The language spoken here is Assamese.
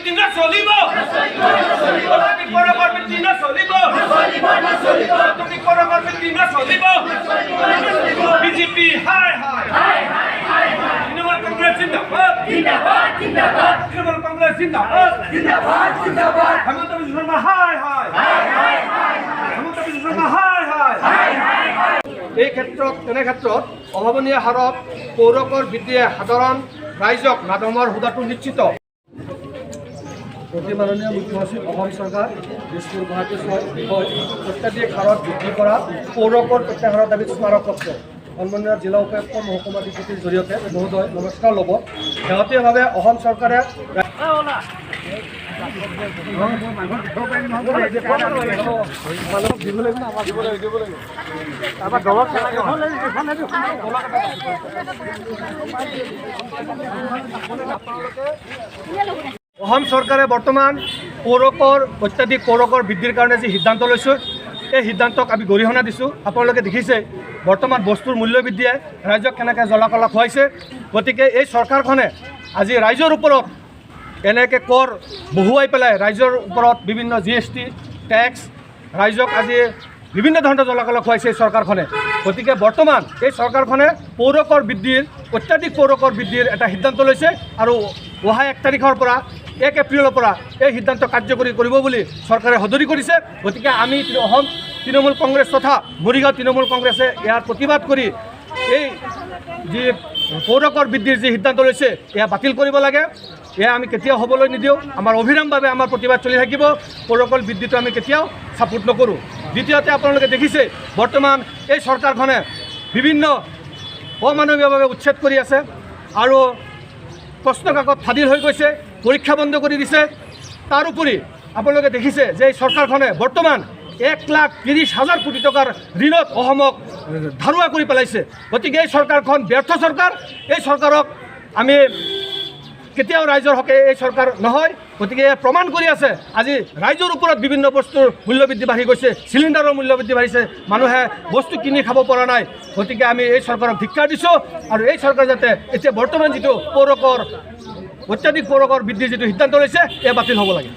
বৃদ্ধি নচলিব অত্যাধিক কৰকৰ বৃদ্ধি নচলিব অত্যাধিক কৰকৰ বৃদ্ধি নচলিব বিজেপি হায় হায় তৃণমূল কংগ্ৰেছ জিন্দাবাদ তৃণমূল কংগ্ৰেছ জিন্দাবাদ হেমন্ত বিশ্ব শৰ্মা হায় হায় হেমন্ত বিশ্ব শৰ্মা হায় হায় এই ক্ষেত্ৰত তেনে ক্ষেত্ৰত অভাৱনীয় হাৰত পৌৰকৰ বৃদ্ধিয়ে সাধাৰণ ৰাইজক নাদমৰ সুদাটো নিশ্চিত। মাননীয় মুখ্যমন্ত্ৰী অসম চৰকাৰ দিছপুৰ গুৱাহাটী বিষয় অত্যাধিক হাৰত বৃদ্ধি কৰা পৌৰকৰ প্ৰত্যাহাৰৰ দাবীত স্মাৰকপত্ৰ সন্মানীয় জিলা উপায়ুক্ত মহকুমা ডিপুটিৰ জৰিয়তে মহোদয় নমস্কাৰ ল'ব। শেহতীয়াভাৱে অসম চৰকাৰে অসম চৰকাৰে বৰ্তমান অত্যাধিক পৌৰকৰ বৃদ্ধিৰ কাৰণে যি সিদ্ধান্ত লৈছোঁ এই সিদ্ধান্তক আমি গৰিহণা দিছোঁ। আপোনালোকে দেখিছে বৰ্তমান বস্তুৰ মূল্য বৃদ্ধিয়ে ৰাইজক কেনেকৈ জ্বলা-কলা খুৱাইছে। গতিকে এই চৰকাৰখনে আজি ৰাইজৰ ওপৰত এনেকৈ কৰ বহুৱাই পেলাই ৰাইজৰ ওপৰত বিভিন্ন GST টেক্স ৰাইজক আজি বিভিন্ন ধৰণৰ জ্বলা-কলা খুৱাইছে এই চৰকাৰখনে। গতিকে বৰ্তমান এই চৰকাৰখনে অত্যাধিক পৌৰকৰ বৃদ্ধিৰ এটা সিদ্ধান্ত লৈছে আৰু অহা 1 তাৰিখৰ পৰা 1 এপ্ৰিলৰ পৰা এই সিদ্ধান্ত কাৰ্যকৰী কৰিব বুলি চৰকাৰে সদৰি কৰিছে। গতিকে আমি অসম তৃণমূল কংগ্ৰেছ তথা মৰিগাঁও তৃণমূল কংগ্ৰেছে ইয়াৰ প্ৰতিবাদ কৰি এই যি পৌৰকৰ বৃদ্ধিৰ যি সিদ্ধান্ত লৈছে এয়া বাতিল কৰিব লাগে। এয়া আমি কেতিয়াও হ'বলৈ নিদিওঁ। আমাৰ অবিৰামভাৱে আমাৰ প্ৰতিবাদ চলি থাকিব। পৌৰকৰ বৃদ্ধিটো আমি কেতিয়াও ছাপোৰ্ট নকৰোঁ। দ্বিতীয়তে আপোনালোকে দেখিছে বৰ্তমান এই চৰকাৰখনে বিভিন্ন অমানৱীয়ভাৱে উচ্ছেদ কৰি আছে আৰু প্ৰশ্ন কাকত ফাদিল হৈ গৈছে, পৰীক্ষা বন্ধ কৰি দিছে। তাৰোপৰি আপোনালোকে দেখিছে যে এই চৰকাৰখনে বৰ্তমান 1,30,000 কোটি টকাৰ ঋণত অসমক ধাৰুৱা কৰি পেলাইছে। গতিকে এই চৰকাৰখন ব্যৰ্থ চৰকাৰ। এই চৰকাৰক আমি কেতিয়াও ৰাইজৰ হকে এই চৰকাৰ নহয়। গতিকে প্ৰমাণ কৰি আছে আজি ৰাইজৰ ওপৰত বিভিন্ন বস্তুৰ মূল্যবৃদ্ধি বাঢ়ি গৈছে, চিলিণ্ডাৰৰ মূল্যবৃদ্ধি বাঢ়িছে, মানুহে বস্তু কিনি খাব পৰা নাই। গতিকে আমি এই চৰকাৰক ধিক্কাৰ দিছোঁ আৰু এই চৰকাৰ যাতে এতিয়া বৰ্তমান যিটো অত্যাধিক পৌৰকৰ বৃদ্ধিৰ যিটো সিদ্ধান্ত লৈছে এয়া বাতিল হ'ব লাগে।